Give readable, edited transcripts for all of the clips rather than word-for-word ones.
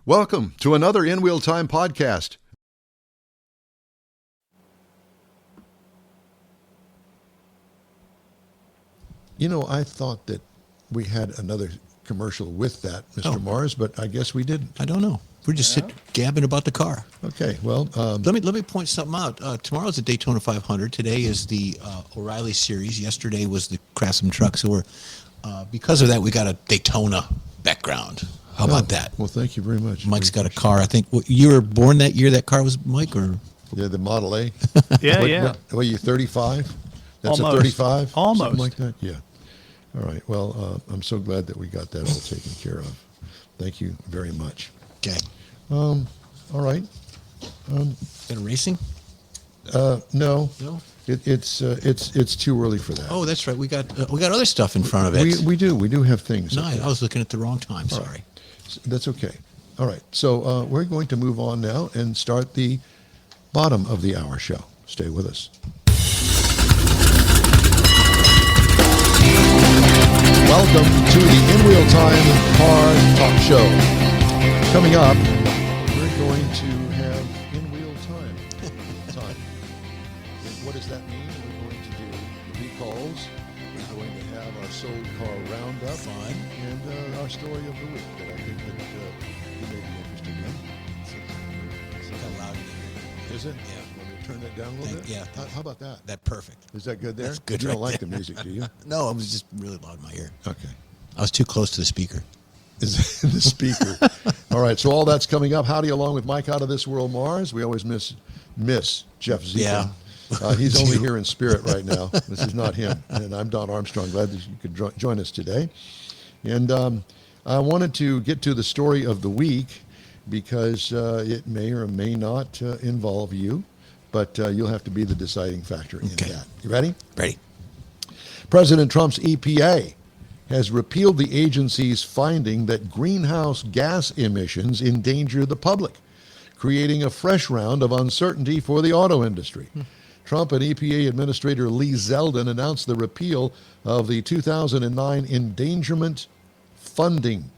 Welcome to another In Wheel Time podcast. You know, I thought that we had another commercial with that, Mr. Mars, but I guess we didn't. I don't know. We're just gabbing about the car. Okay, well, let me point something out. Tomorrow's the Daytona 500. Today is the O'Reilly Series. Yesterday was the Craftsman Truck. So because of that, we got a Daytona background. How about that? Well, thank you very much. Mike's got a car. I think you were born that year. That car was Mike, or yeah, the Model A. Yeah. What are you, 35? That's Almost. a 35. Almost. Something like that. Yeah. All right. Well, I'm so glad that we got that all taken care of. Thank you very much. okay. All right. Been racing? No. No. It's too early for that. Oh, that's right. We got other stuff in front of it. We do have things. No, I was looking at the wrong time. Sorry. Right. That's okay. All right. So we're going to move on now and start the bottom of the hour show. Stay with us. Welcome to the In Wheel Time Car Talk Show. Coming up, we're going to have In Wheel Time. And what does that mean? We're going to do recalls. We're going to have our sold car roundup. Fun. And our story of the week that I think that you may be interested in. It's kind of loud in here. Is it? Yeah. Want me to turn that down a little bit? Yeah. How about that? That's perfect. Is that good there? That's good. You don't right like there. the music, do you? No, it was just really loud in my ear. Okay. I was too close to the speaker. Is the speaker. All right, so all that's coming up. Howdy, along with Mike Out of This World Mars. We always miss Jeff Zekin. Yeah. He's only here in spirit right now. This is not him. And I'm Don Armstrong. Glad that you could join us today. And I wanted to get to the story of the week because it may or may not involve you, but you'll have to be the deciding factor in that. You ready? Ready. President Trump's EPA has repealed the agency's finding that greenhouse gas emissions endanger the public, creating a fresh round of uncertainty for the auto industry. Trump and EPA Administrator Lee Zeldin announced the repeal of the 2009 endangerment finding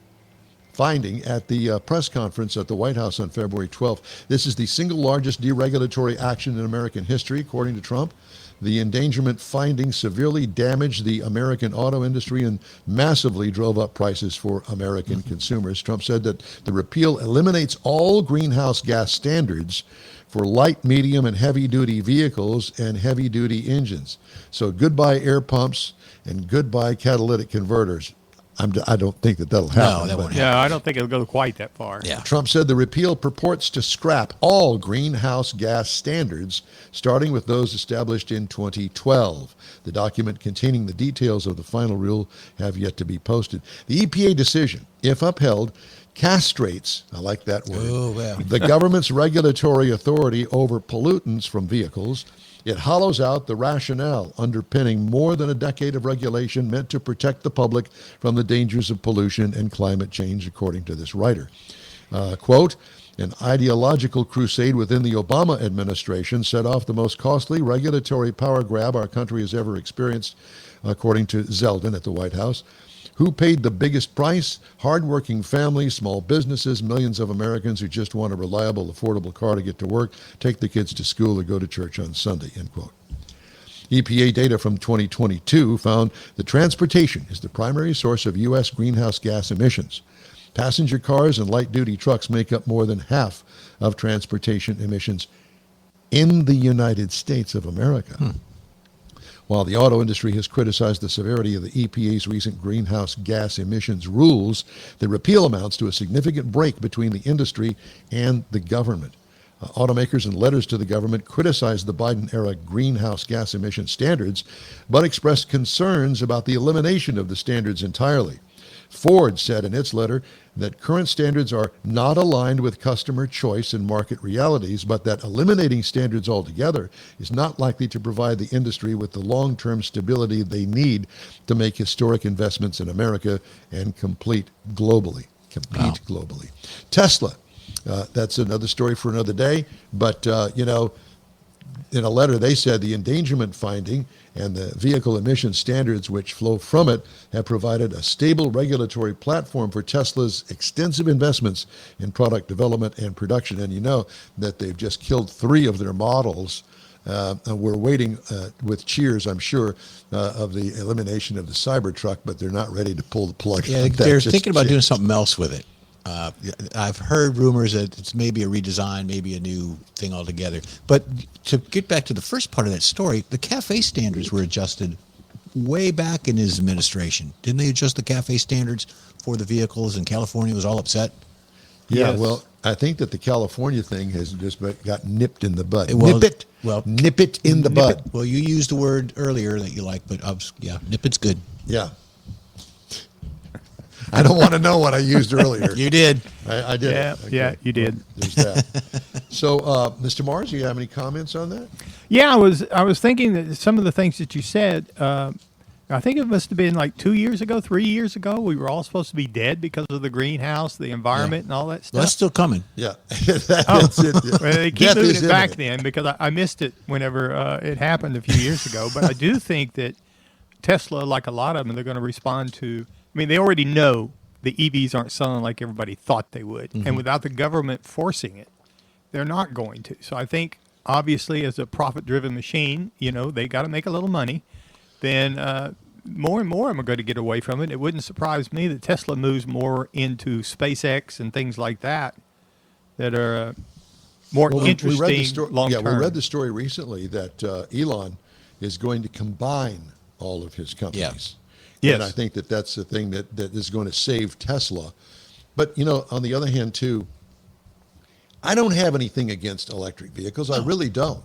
at the press conference at the White House on February 12th. This is the single largest deregulatory action in American history, according to Trump. The endangerment finding severely damaged the American auto industry and massively drove up prices for American consumers. Trump said that the repeal eliminates all greenhouse gas standards for light, medium, and heavy-duty vehicles and heavy-duty engines. So goodbye air pumps and goodbye catalytic converters. I don't think that'll happen. No, that won't happen. Yeah, I don't think it'll go quite that far. Yeah. Trump said the repeal purports to scrap all greenhouse gas standards, starting with those established in 2012. The document containing the details of the final rule have yet to be posted. The EPA decision, if upheld, castrates, I like that word, the government's regulatory authority over pollutants from vehicles. It hollows out the rationale underpinning more than a decade of regulation meant to protect the public from the dangers of pollution and climate change, according to this writer. Quote, an ideological crusade within the Obama administration set off the most costly regulatory power grab our country has ever experienced, according to Zeldin at the White House. Who paid the biggest price? Hardworking families, small businesses, millions of Americans who just want a reliable, affordable car to get to work, take the kids to school, or go to church on Sunday, end quote. EPA data from 2022 found that transportation is the primary source of U.S. greenhouse gas emissions. Passenger cars and light-duty trucks make up more than half of transportation emissions in the United States of America. While the auto industry has criticized the severity of the EPA's recent greenhouse gas emissions rules, the repeal amounts to a significant break between the industry and the government. Automakers in letters to the government criticized the Biden-era greenhouse gas emission standards, but expressed concerns about the elimination of the standards entirely. Ford said in its letter that current standards are not aligned with customer choice and market realities, but that eliminating standards altogether is not likely to provide the industry with the long-term stability they need to make historic investments in America and compete globally. Tesla, that's another story for another day, but, in a letter, they said the endangerment finding and the vehicle emission standards which flow from it have provided a stable regulatory platform for Tesla's extensive investments in product development and production. And you know that they've just killed 3 of their models. And we're waiting with cheers, I'm sure, of the elimination of the Cybertruck, but they're not ready to pull the plug. Yeah, they're thinking about doing something else with it. I've heard rumors that it's maybe a redesign, maybe a new thing altogether. But to get back to the first part of that story, the CAFE standards were adjusted way back in his administration. Didn't they adjust the CAFE standards for the vehicles, and California was all upset? Yeah, Yes. well, I think that the California thing has just got nipped in the bud. Well, nip it. well, nip it in the bud. Well, you used the word earlier that you like, but yeah, nip it's good. Yeah. I don't want to know what I used earlier. You did. I did. Yeah, Okay. yeah, you did. There's that. So, Mr. Mars, you have any comments on that? Yeah, I was thinking that some of the things that you said. I think it must have been like 2 years ago, 3 years ago. We were all supposed to be dead because of the greenhouse, the environment, and all that stuff. Well, that's still coming. Yeah. That's it. Well, they keep Death moving is it back imminent. then because I missed it whenever it happened a few years ago. But I do think that Tesla, like a lot of them, they're going to respond to. I mean, they already know the EVs aren't selling like everybody thought they would, and without the government forcing it, they're not going to. So I think, obviously, as a profit-driven machine, they got to make a little money. Then more and more of them are going to get away from it. It wouldn't surprise me that Tesla moves more into SpaceX and things like that are more interesting long-term. Yeah, we read the story recently that Elon is going to combine all of his companies. Yes. And I think that that's the thing that is going to save Tesla. But, on the other hand, too, I don't have anything against electric vehicles. I really don't.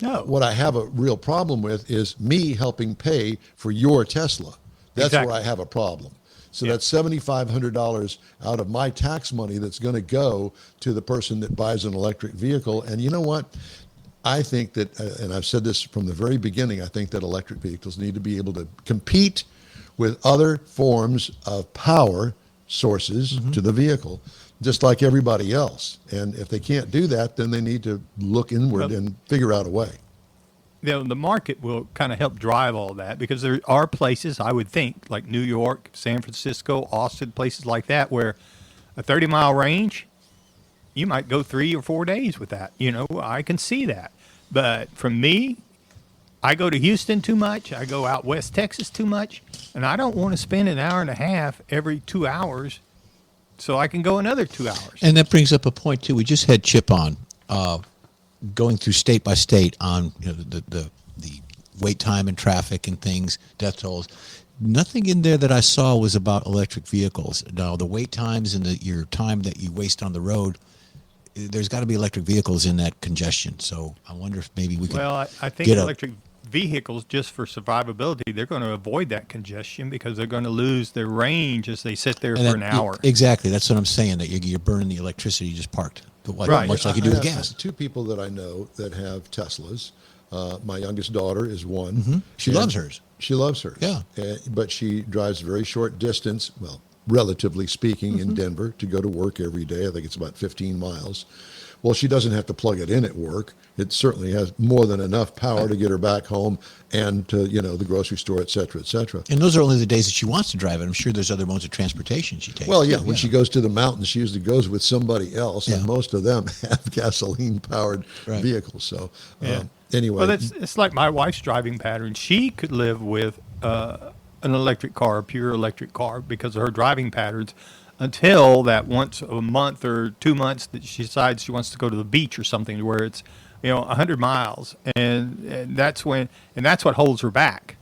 No. What I have a real problem with is me helping pay for your Tesla. That's Exactly. where I have a problem. So Yeah. that's $7,500 out of my tax money that's going to go to the person that buys an electric vehicle. And you know what? I think that, and I've said this from the very beginning, I think that electric vehicles need to be able to compete with other forms of power sources to the vehicle, just like everybody else. And if they can't do that, then they need to look inward and figure out a way. The market will kind of help drive all that because there are places, I would think, like New York, San Francisco, Austin, places like that, where a 30-mile range, you might go 3 or 4 days with that. I can see that. But for me, I go to Houston too much. I go out West Texas too much. And I don't want to spend an hour and a half every 2 hours so I can go another 2 hours. And that brings up a point, too. We just had Chip on, going through state by state on the wait time and traffic and things, death tolls. Nothing in there that I saw was about electric vehicles. Now, the wait times and your time that you waste on the road, there's got to be electric vehicles in that congestion. So I wonder if maybe we could Well, I think get electric vehicles, just for survivability, they're going to avoid that congestion because they're going to lose their range as they sit there for an hour. Exactly. That's what I'm saying, that you're burning the electricity you just parked. Right. Much like you do I with have gas. 2 people that I know that have Teslas. My youngest daughter is one. She And loves hers. She loves hers. Yeah. But she drives a very short distance, well, relatively speaking, in Denver to go to work every day. I think it's about 15 miles. Well, she doesn't have to plug it in at work. It certainly has more than enough power to get her back home and to, the grocery store, et cetera, et cetera. And those are only the days that she wants to drive it. I'm sure there's other modes of transportation she takes. Well, yeah, too, when she goes to the mountains, she usually goes with somebody else, and Yeah. most of them have gasoline-powered Right. vehicles. So, Yeah. anyway. Well, it's like my wife's driving pattern. She could live with an electric car, a pure electric car, because of her driving patterns until that once a month or 2 months that she decides she wants to go to the beach or something where it's, 100 miles. And that's when, and that's what holds her back.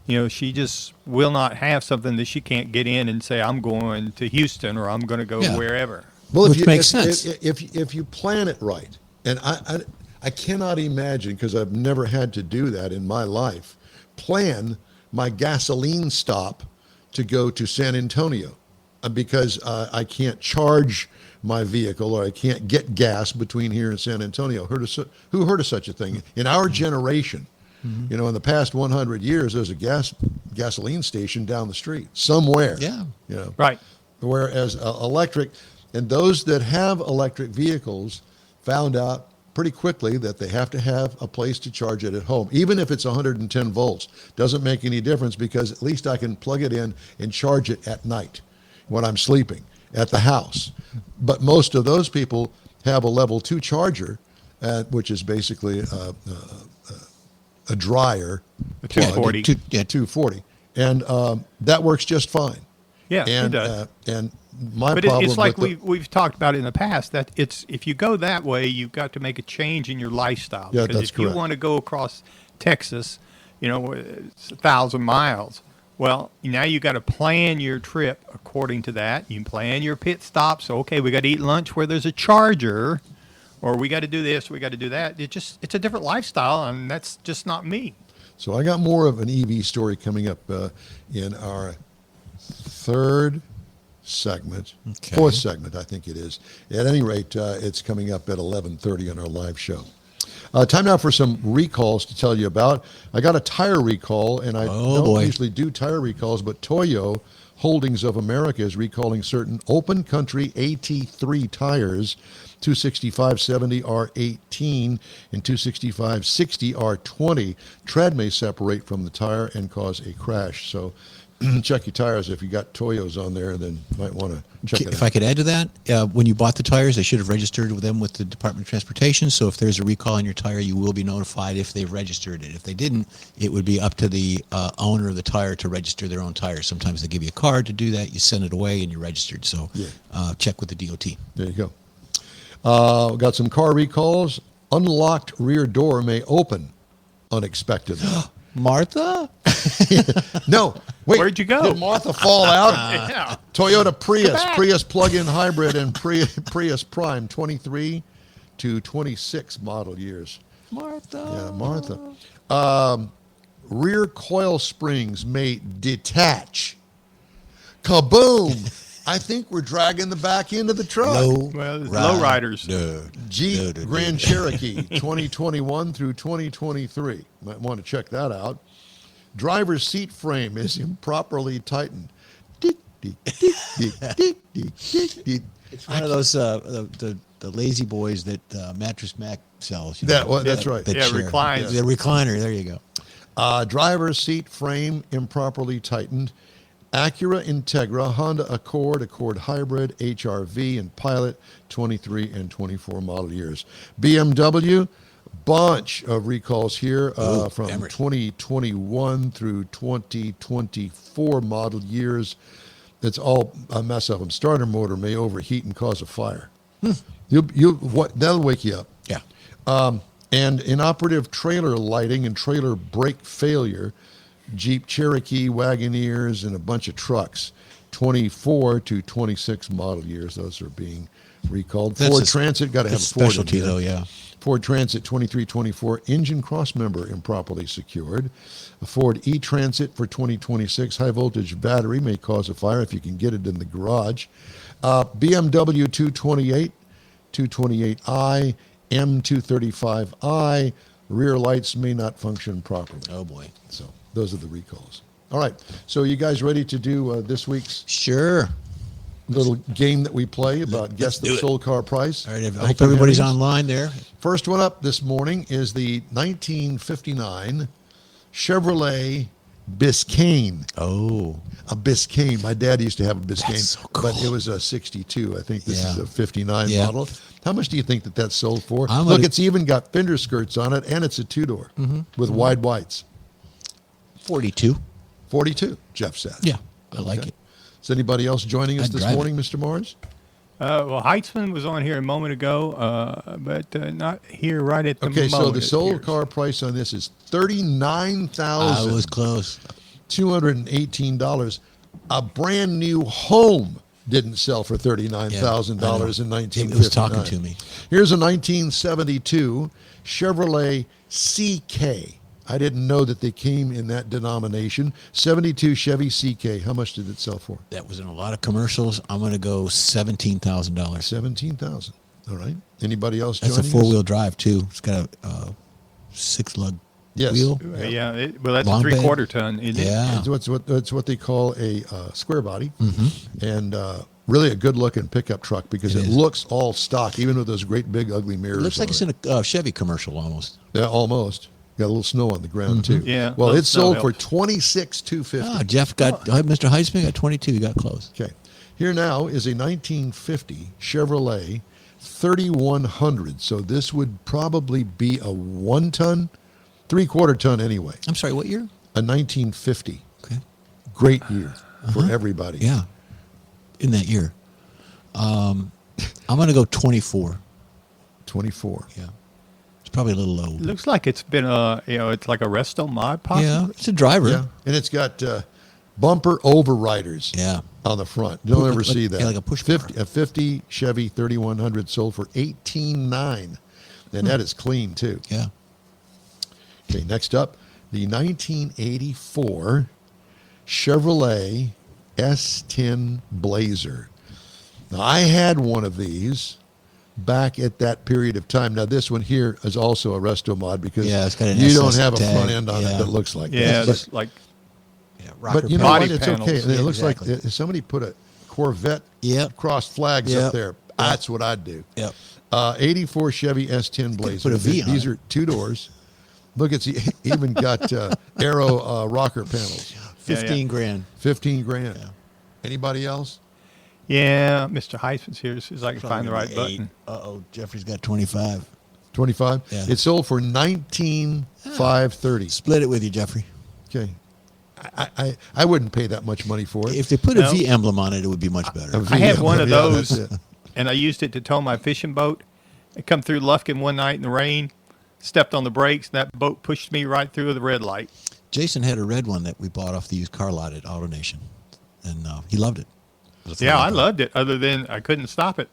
She just will not have something that she can't get in and say, I'm going to Houston or I'm going to go Yeah. wherever. Well, Which makes sense. If you plan it right, and I cannot imagine, because I've never had to do that in my life, plan my gasoline stop to go to San Antonio, because I can't charge my vehicle or I can't get gas between here and San Antonio. Who heard of such a thing? In our generation, in the past 100 years, there's a gasoline station down the street somewhere. Yeah. Right. Whereas electric, and those that have electric vehicles found out pretty quickly that they have to have a place to charge it at home. Even if it's 110 volts, doesn't make any difference because at least I can plug it in and charge it at night when I'm sleeping at the house. But most of those people have a level 2 charger, which is basically a dryer. A 240. 240. And that works just fine. Yeah, and, it does. And my But problem it's like with we've talked about it in the past, that it's if you go that way, you've got to make a change in your lifestyle. Yeah, because that's if correct. you want to go across Texas, it's 1,000 miles. Well, now you got to plan your trip according to that. You plan your pit stops. So, okay, we got to eat lunch where there's a charger, or we got to do this, we got to do that. It's a different lifestyle, and that's just not me. So I got more of an EV story coming up in our third segment, fourth segment, I think it is. At any rate, it's coming up at 11:30 on our live show. Time now for some recalls to tell you about. I got a tire recall, and I don't usually do tire recalls, but Toyo Holdings of America is recalling certain open country AT3 tires, 265/70 R18 and 265/60 R20. Tread may separate from the tire and cause a crash. So check your tires. If you got Toyos on there, then you might want to check it out. If I could add to that, when you bought the tires, they should have registered with them with the Department of Transportation. So if there's a recall on your tire, you will be notified if they've registered it. If they didn't, it would be up to the owner of the tire to register their own tire. Sometimes they give you a card to do that. You send it away and you're registered. So check with the DOT. There you go. Got some car recalls. Unlocked rear door may open unexpectedly. Martha? No. Wait. Where'd you go? Did Martha fall out? Yeah. Toyota Prius plug-in hybrid, and Prius Prime 23 to 26 model years. Martha. Yeah, Martha. Rear coil springs may detach. Kaboom! I think we're dragging the back end of the truck. Low riders. Jeep Grand Cherokee 2021 through 2023. Might want to check that out. Driver's seat frame is improperly tightened. Dick, dick, dick, dick, dick, dick, dick, dick. It's one of those the lazy boys that Mattress Mac sells. That's right. Reclines. The recliner. There you go. Driver's seat frame improperly tightened. Acura Integra, Honda Accord, Accord Hybrid, HR-V, and Pilot 23 and 24 model years. BMW, bunch of recalls here from 2021 through 2024 model years. It's all a mess of them. Starter motor may overheat and cause a fire. That'll wake you up. Yeah. And inoperative trailer lighting and trailer brake failure. Jeep Cherokee, Wagoneers, and a bunch of trucks, 24 to 26 model years. Those are being recalled. Ford Transit, got to have a Ford specialty though, yeah. Ford Transit 2324, engine crossmember improperly secured. A Ford E-Transit for 2026, high voltage battery may cause a fire if you can get it in the garage. BMW 228, 228i, M235i, rear lights may not function properly. Oh boy. So those are the recalls. All right. So you guys ready to do this week's little game that we play about guess the sold car price? All right. I hope everybody's online there. First one up this morning is the 1959 Chevrolet Biscayne. Oh. A Biscayne. My dad used to have a Biscayne, That's so cool. but it was a 62. I think this is a 59 model. How much do you think that's sold for? Look, it's even got fender skirts on it, and it's a two-door with wide whites. 42. 42, Jeff said. Yeah, I like it. Is anybody else joining us I'd this drive morning, Mr. Mars? Well, Heitzman was on here a moment ago, but not here right at the moment. Okay, so the sold car price on this is $39,000. I was close. $218. A brand new home didn't sell for $39,000 in 1959. It was talking to me. Here's a 1972 Chevrolet CK. I didn't know that they came in that denomination. 72 Chevy CK. How much did it sell for? That was in a lot of commercials. I'm going to go $17,000. $17,000. All right. Anybody else That's joining a four-wheel drive, too. It's got a six-lug wheel. Yeah, well, that's Long a three-quarter ton, isn't it? Yeah. It's what they call a square body. And really a good-looking pickup truck because It it is. looks all stock, even with those great big ugly mirrors. It looks like on it's in a Chevy commercial almost. Yeah, almost. Got a little snow on the ground too. Yeah, Well, little it's snow sold for helps. $26,250. Ah, Jeff got Mr. Heisman got 22. You got close. Okay. Here now is a 1950 Chevrolet 3100. So this would probably be a 1 ton, 3/4 ton anyway. I'm sorry. What year? A 1950. Okay. Great year for everybody. Yeah. In that year. I'm going to go 24. 24. Yeah. It's probably a little low. It looks like it's been it's like a resto mod, possibly. Yeah. It's a driver. Yeah. And it's got bumper overriders Yeah. on the front. You don't Like- ever like- see that. yeah, like a push 50 Chevy 3100 sold for $18,900. And that is clean too. Yeah. Okay, next up, the 1984 Chevrolet S10 Blazer. Now, I had one of these back at that period of time. Now, this one here is also a resto mod because Yeah, it's got an you don't SS have a tag. front end on it Yeah. that looks like Yeah, that. it's like Yeah. But you know Body what? It's panels. okay. And it Yeah, looks exactly. like somebody put a Corvette Yep. cross flags Yep. up there. That's what I'd do. Yep. 84 Chevy S10 Blazer. put a V on These it. are 2 doors. Look, it's even got Aero rocker panels. 15 grand. 15 grand. Anybody else? yeah. Mr. Heisman's here. As soon as I can find the right button. Uh-oh. Jeffrey's got 25. 25. Yeah. It sold for 19,530. Split it with you, Jeffrey. Okay. I wouldn't pay that much money for it. If they put a No. V emblem on it, it would be much better. A V I had one of emblem, yeah, that's those, it. and I used it to tow my fishing boat. I come through Lufkin one night in the rain, stepped on the brakes, and that boat pushed me right through the red light. Jason had a red one that we bought off the used car lot at AutoNation, and he loved it. Yeah, I loved it. Other than I couldn't stop it.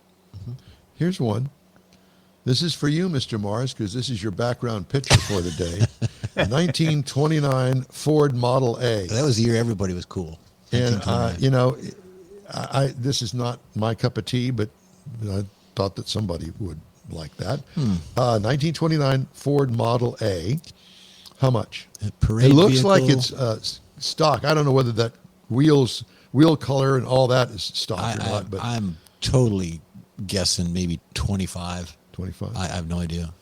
Here's one. This is for you, Mr. Morris, because this is your background picture for the day. A 1929 Ford Model A. That was the year everybody was cool. And, 1929. you know, this is not my cup of tea, but I thought that somebody would like that. 1929 Ford Model A. How much? A parade It looks like vehicle. it's stock. I don't know whether that wheel color and all that is stock or not, but I'm totally guessing maybe 25. 25. I have no idea.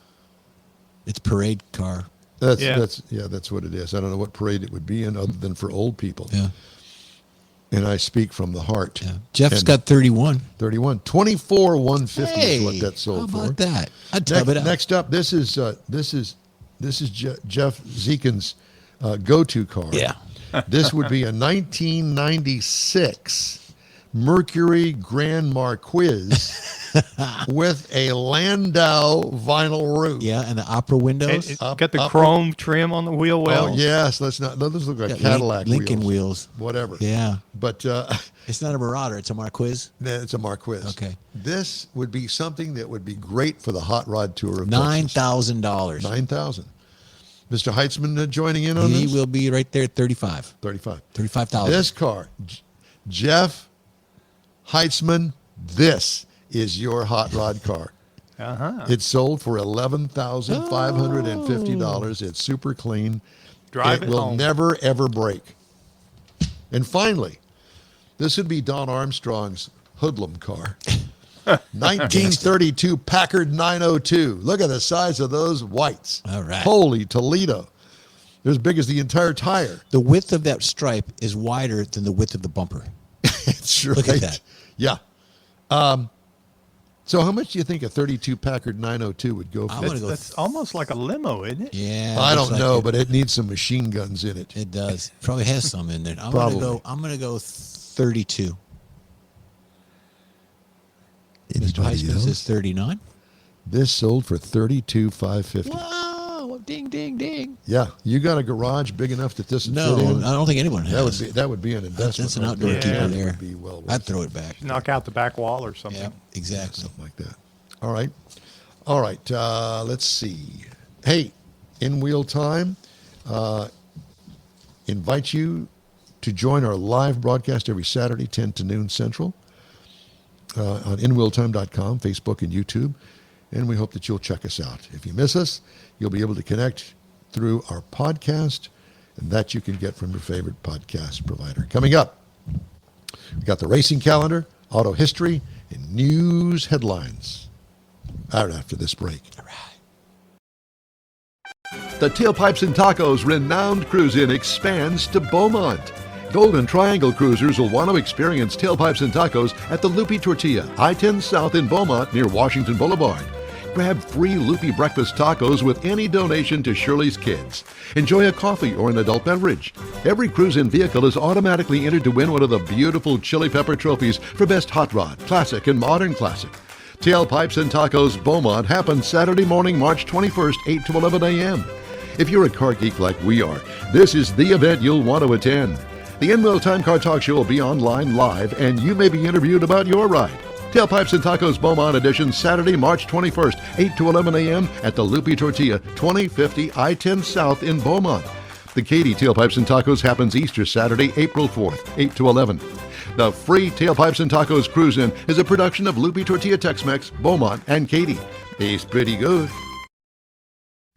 It's parade car. That's Yeah. that's what it is. I don't know what parade it would be in other than for old people. Yeah. And I speak from the heart. Yeah. Jeff's And got 31. 31. 24,150 Hey, is what that sold how for. about that? I'd tub it out. Next up, this is Jeff Zekin's go-to car. Yeah. This would be a 1996 Mercury Grand Marquis with a Landau vinyl roof. Yeah, and the opera windows. It's Up, got the up, chrome trim on the wheel well. Oh yes, let's not. Those look like Got Cadillac Lincoln wheels. whatever. Yeah. But It's not a Marauder. It's a Marquis. it's a Marquis. Okay. This would be something that would be great for the hot rod tour of Texas. $9,000. 9,000. Mr. Heitzman joining in on He this. will be right there at 35. 35. 35,000. This car, Jeff Heitzman, this is your hot rod car. Uh-huh. It's sold for $11,550. It's super clean. Drive it will home. never, ever break. And finally, this would be Don Armstrong's hoodlum car. 1932 Packard 902. Look at the size of those whites. All right. Holy Toledo. They're as big as the entire tire. The width of that stripe is wider than the width of the bumper. That's right. Look at that. Yeah. So how much do you think a 32 Packard 902 would go I for? wanna go That's almost like a limo, isn't it? Yeah. I looks don't like know, it. but it needs some machine guns in it. It does. Probably has some in there. I'm Probably. gonna go 32. Mr. Anybody Heisman else? says 39. This sold for $32,550. Wow! Ding, ding, ding. Yeah, you got a garage big enough that this would No, fit in? I don't think anyone has. That would be an investment. That's an right outdoor there. keeper That there. would be well worth I'd it. throw it back. Knock out the back wall or something. Yeah, exactly. Something like that. All right. Let's see. Hey, in wheel time, invite you to join our live broadcast every Saturday, 10 to noon Central, on inwheeltime.com, Facebook, and YouTube. And we hope that you'll check us out. If you miss us, you'll be able to connect through our podcast, and that you can get from your favorite podcast provider. Coming up, we got the racing calendar, auto history, and news headlines. Right after this break. All right. The Tailpipes and Tacos renowned cruise-in expands to Beaumont. Golden Triangle cruisers will want to experience Tailpipes and Tacos at the Loopy Tortilla, I-10 South in Beaumont near Washington Boulevard. Grab free Loopy breakfast tacos with any donation to Shirley's Kids. Enjoy a coffee or an adult beverage. Every cruise-in vehicle is automatically entered to win one of the beautiful Chili Pepper trophies for Best Hot Rod, Classic, and Modern Classic. Tailpipes and Tacos Beaumont happens Saturday morning, March 21st, 8 to 11 a.m. If you're a car geek like we are, this is the event you'll want to attend. The In-Wheel Time Car Talk Show will be online live, and you may be interviewed about your ride. Tailpipes and Tacos Beaumont edition, Saturday, March 21st, 8 to 11 a.m. at the Loopy Tortilla, 2050 I-10 South in Beaumont. The Katy Tailpipes and Tacos happens Easter Saturday, April 4th, 8 to 11. The free Tailpipes and Tacos Cruise-In is a production of Loopy Tortilla Tex-Mex, Beaumont, and Katy. Tastes pretty good.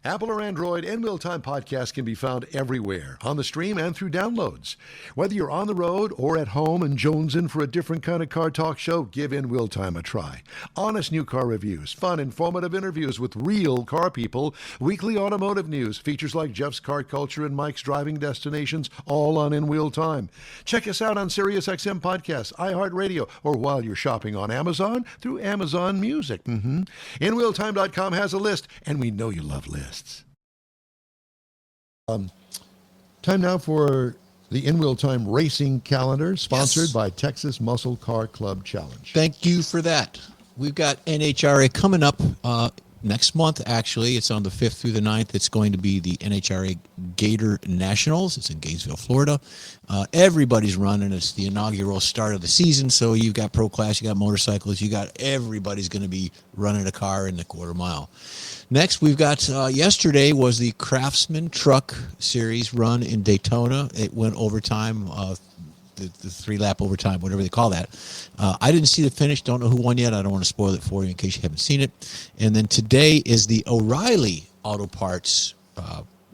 Apple or Android, In-Wheel Time podcast can be found everywhere, on the stream and through downloads. Whether you're on the road or at home and jonesing for a different kind of car talk show, give In-Wheel Time a try. Honest new car reviews, fun, informative interviews with real car people, weekly automotive news, features like Jeff's Car Culture and Mike's Driving Destinations, all on In-Wheel Time. Check us out on SiriusXM Podcasts, iHeartRadio, or while you're shopping on Amazon, through Amazon Music. InWheelTime.com has a list, and we know you love lists. Time now for the In-Wheel Time Racing Calendar, sponsored by Texas Muscle Car Club Challenge. Thank you for that. We've got NHRA coming up next month, actually. It's on the 5th through the 9th. It's going to be the NHRA Gator Nationals. It's in Gainesville, Florida. Everybody's running. It's the inaugural start of the season, so you've got pro class, you got motorcycles, everybody's going to be running a car in the quarter mile. Next, we've got yesterday was the Craftsman Truck Series run in Daytona. It went overtime, the 3-lap overtime, whatever they call that. I didn't see the finish. Don't know who won yet. I don't want to spoil it for you in case you haven't seen it. And then today is the O'Reilly Auto Parts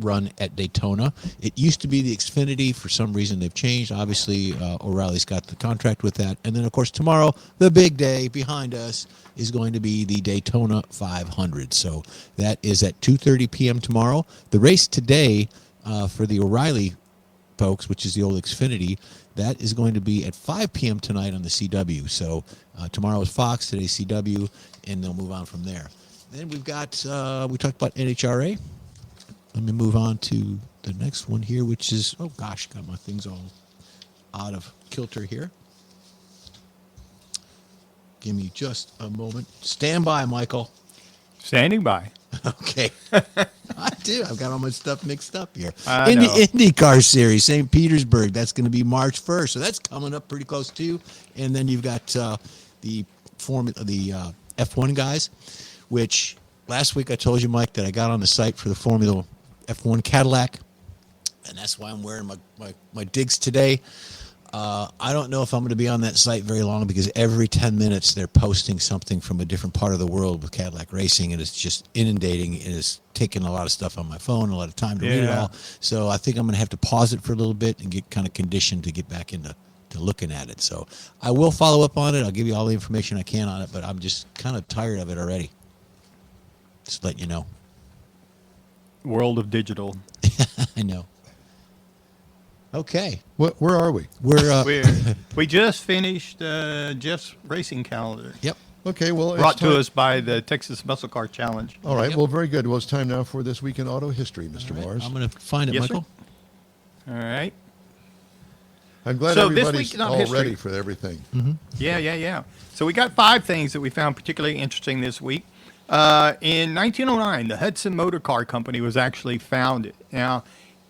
run at Daytona. It used to be the Xfinity. For some reason, they've changed. Obviously, O'Reilly's got the contract with that. And then, of course, tomorrow, the big day behind us is going to be the Daytona 500. So that is at 2:30 p.m. tomorrow. The race today for the O'Reilly folks, which is the old Xfinity, that is going to be at 5 p.m. tonight on the CW. So tomorrow is Fox, today's CW, and they'll move on from there. Then we've got, we talked about NHRA. Let me move on to the next one here, which is, oh gosh, got my things all out of kilter here. Give me just a moment. Stand by, Michael. Standing by. Okay. I do. I've got all my stuff mixed up here. I know. IndyCar Series, St. Petersburg. That's going to be March 1st. So that's coming up pretty close too. And then you've got the F1 guys, which last week I told you, Mike, that I got on the site for the Formula F1 Cadillac. And that's why I'm wearing my digs today. I don't know if I'm going to be on that site very long because every 10 minutes they're posting something from a different part of the world with Cadillac racing, and it's just inundating. It is taking a lot of stuff on my phone, a lot of time to read it all. So I think I'm going to have to pause it for a little bit and get kind of conditioned to get back into looking at it. So I will follow up on it. I'll give you all the information I can on it, but I'm just kind of tired of it already. Just letting you know. World of digital. I know. Okay. Where are we? We just finished Jeff's racing calendar. Yep. Okay, well, Brought to us by the Texas Muscle Car Challenge. All right, Yep. well, very good. Well, it's time now for This Week in Auto History, Mr. All right, Mars. I'm going to find it, Yes, Michael. Sir. All right. I'm glad So this everybody's week in Auto all History. ready for everything. Yeah. So we got 5 things that we found particularly interesting this week. In 1909, the Hudson Motor Car Company was actually founded. Now,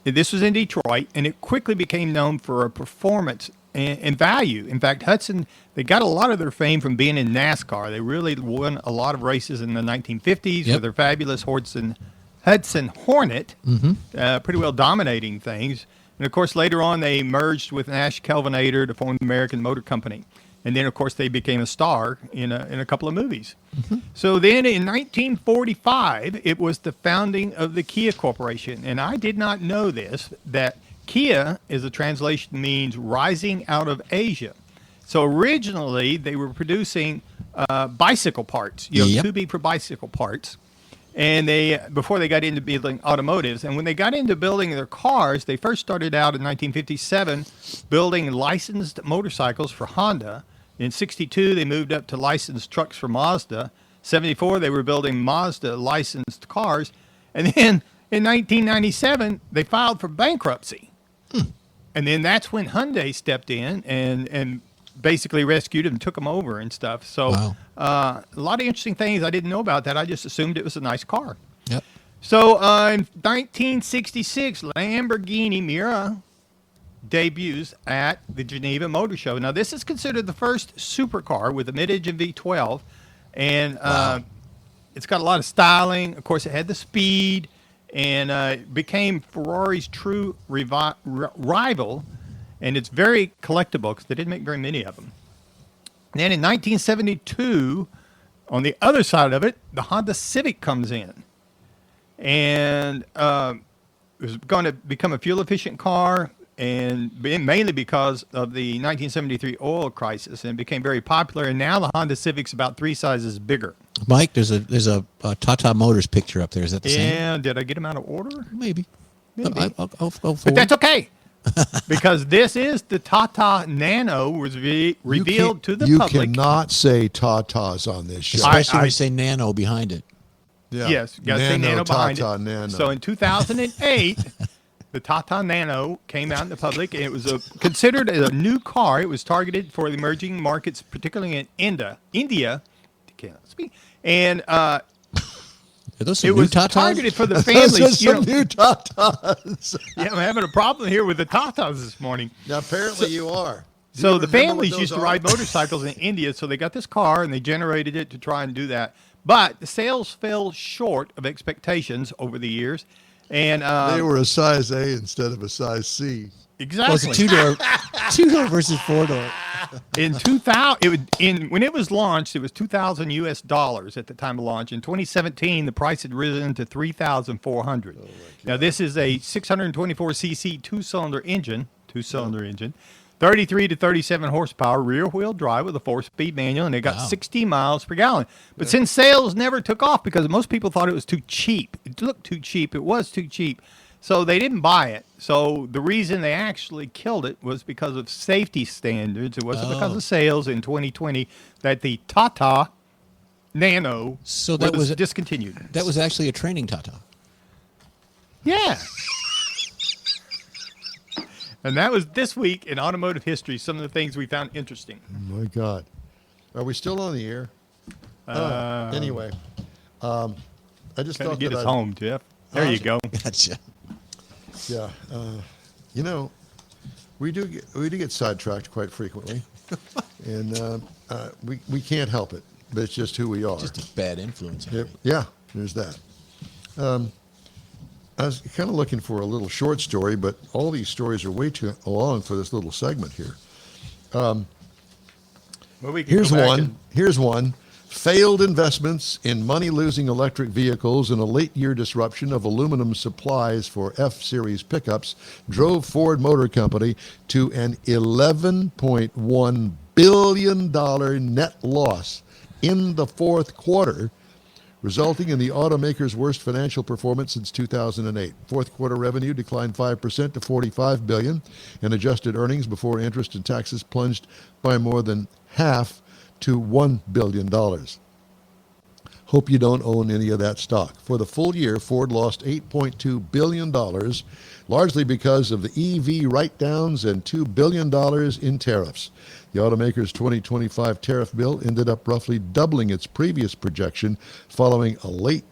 this was in Detroit, and it quickly became known for a performance and value. In fact, Hudson, they got a lot of their fame from being in NASCAR. They really won a lot of races in the 1950s with their fabulous Hudson Hornet, pretty well dominating things. And, of course, later on, they merged with Nash Kelvinator to form the American Motor Company. And then, of course, they became a star in a couple of movies. So then in 1945, it was the founding of the Kia Corporation. And I did not know this, that Kia is a translation means rising out of Asia. So originally they were producing bicycle parts, Yep. to be for bicycle parts. And they, before they got into building automotives, and when they got into building their cars, they first started out in 1957 building licensed motorcycles for Honda. In 62, they moved up to licensed trucks for Mazda. 74, they were building Mazda licensed cars. And then in 1997, they filed for bankruptcy. And then that's when Hyundai stepped in and basically rescued them and took them over and stuff. So Wow. a lot of interesting things I didn't know about that. I just assumed it was a nice car. Yep. So in 1966, Lamborghini Miura debuts at the Geneva Motor Show. Now, this is considered the first supercar with a mid-engine V12, and it's got a lot of styling. Of course, it had the speed, and it became Ferrari's true rival, and it's very collectible because they didn't make very many of them. And then in 1972, on the other side of it, the Honda Civic comes in. And it was going to become a fuel-efficient car, and mainly because of the 1973 oil crisis, and it became very popular. And now the Honda Civic's about 3 sizes bigger. Mike, there's a Tata Motors picture up there. Is that the same? And did I get them out of order? Maybe. Maybe. I'll go But forward. that's okay, because this is the Tata Nano was revealed to the you public. cannot say Tatas on this show. Especially when I- you say Nano behind it. Yeah. Yes, you got to say Nano behind Tata, it. Nano. So in 2008, the Tata Nano came out in the public, and it was considered a new car. It was targeted for the emerging markets, particularly in India. Can't speak. And Are those some it new was Tatas? targeted for the Those are families. some new Tatas. Yeah, I'm having a problem here with the Tatas this morning. Now, apparently you are. Do So you the remember what families those used to are? ride motorcycles in India, so they got this car and they generated it to try and do that. But the sales fell short of expectations over the years, and They were a size A instead of a size C. exactly. Well, it's a two-door versus four-door. In 2000, when it was launched, it was $2,000 at the time of launch. In 2017, the price had risen to $3,400. Now this is a 624cc two-cylinder engine, 33 to 37 horsepower, rear-wheel drive with a 4-speed manual, and it got 60 miles per gallon. But since sales never took off because most people thought it was too cheap, it looked too cheap, it was too cheap. So they didn't buy it. So the reason they actually killed it was because of safety standards. It wasn't because of sales in 2020 that the Tata Nano So that was discontinued. That was actually a training Tata. Yeah. And that was this week in automotive history, some of the things we found interesting. Oh, my God. Are we still on the air? Anyway, I just Trying to thought get that us I'd- home, Jeff. There you go. Gotcha. Yeah, you know, we do get sidetracked quite frequently, and we can't help it. But it's just who we are. Just a bad influence. Yep. Yeah, there's that. I was kind of looking for a little short story, but all these stories are way too long for this little segment here. Well, we can Here's go back one. and- Here's one. Failed investments in money-losing electric vehicles and a late-year disruption of aluminum supplies for F-Series pickups drove Ford Motor Company to an $11.1 billion net loss in the fourth quarter, resulting in the automaker's worst financial performance since 2008. Fourth quarter revenue declined 5% to $45 billion, and adjusted earnings before interest and taxes plunged by more than half to $1 billion. Hope you don't own any of that stock. For the full year, Ford lost $8.2 billion, largely because of the EV write-downs and $2 billion in tariffs. The automaker's 2025 tariff bill ended up roughly doubling its previous projection following a late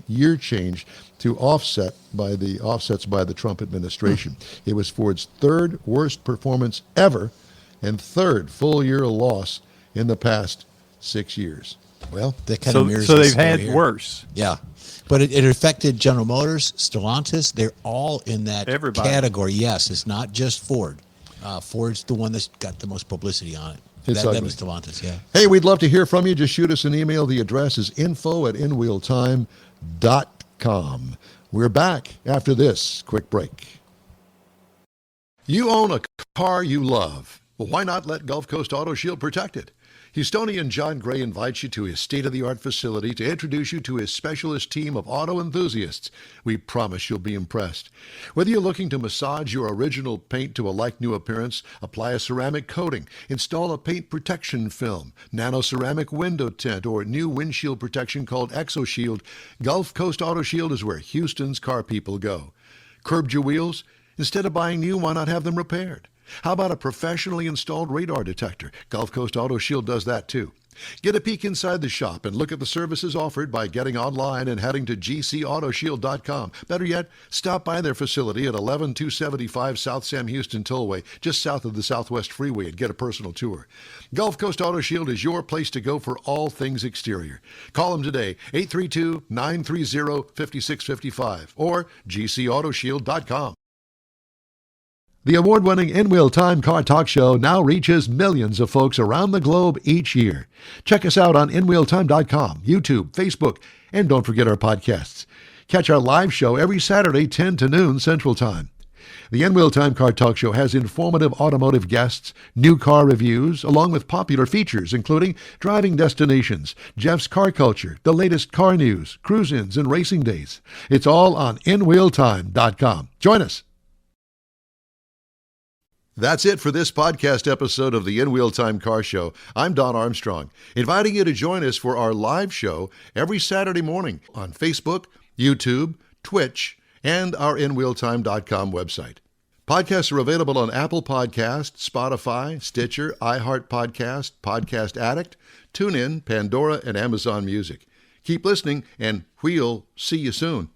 year change to offsets by the Trump administration. It was Ford's third worst performance ever and third full-year loss in the past 6 years. Well, that kind So, of mirrors so the they've story had here. worse. Yeah. But it affected General Motors, Stellantis. They're all in that Everybody. category. Yes, it's not just Ford. Ford's the one that's got the most publicity on it. It's That ugly. and Stellantis, yeah. Hey, we'd love to hear from you. Just shoot us an email. The address is info@inwheeltime.com. We're back after this quick break. You own a car you love. Well, why not let Gulf Coast Auto Shield protect it? Houstonian John Gray invites you to his state-of-the-art facility to introduce you to his specialist team of auto enthusiasts. We promise you'll be impressed. Whether you're looking to massage your original paint to a like-new appearance, apply a ceramic coating, install a paint protection film, nano-ceramic window tint, or new windshield protection called ExoShield, Gulf Coast Auto Shield is where Houston's car people go. Curbed your wheels? Instead of buying new, why not have them repaired? How about a professionally installed radar detector? Gulf Coast Auto Shield does that too. Get a peek inside the shop and look at the services offered by getting online and heading to gcautoshield.com. Better yet, stop by their facility at 11275 South Sam Houston Tollway, just south of the Southwest Freeway, and get a personal tour. Gulf Coast Auto Shield is your place to go for all things exterior. Call them today, 832-930-5655 or gcautoshield.com. The award-winning In-Wheel Time Car Talk Show now reaches millions of folks around the globe each year. Check us out on InWheelTime.com, YouTube, Facebook, and don't forget our podcasts. Catch our live show every Saturday, 10 to noon Central Time. The In-Wheel Time Car Talk Show has informative automotive guests, new car reviews, along with popular features including driving destinations, Jeff's car culture, the latest car news, cruise-ins, and racing days. It's all on InWheelTime.com. Join us. That's it for this podcast episode of the In-Wheel Time Car Show. I'm Don Armstrong, inviting you to join us for our live show every Saturday morning on Facebook, YouTube, Twitch, and our InWheelTime.com website. Podcasts are available on Apple Podcasts, Spotify, Stitcher, iHeart Podcast, Podcast Addict, TuneIn, Pandora, and Amazon Music. Keep listening, and we'll see you soon.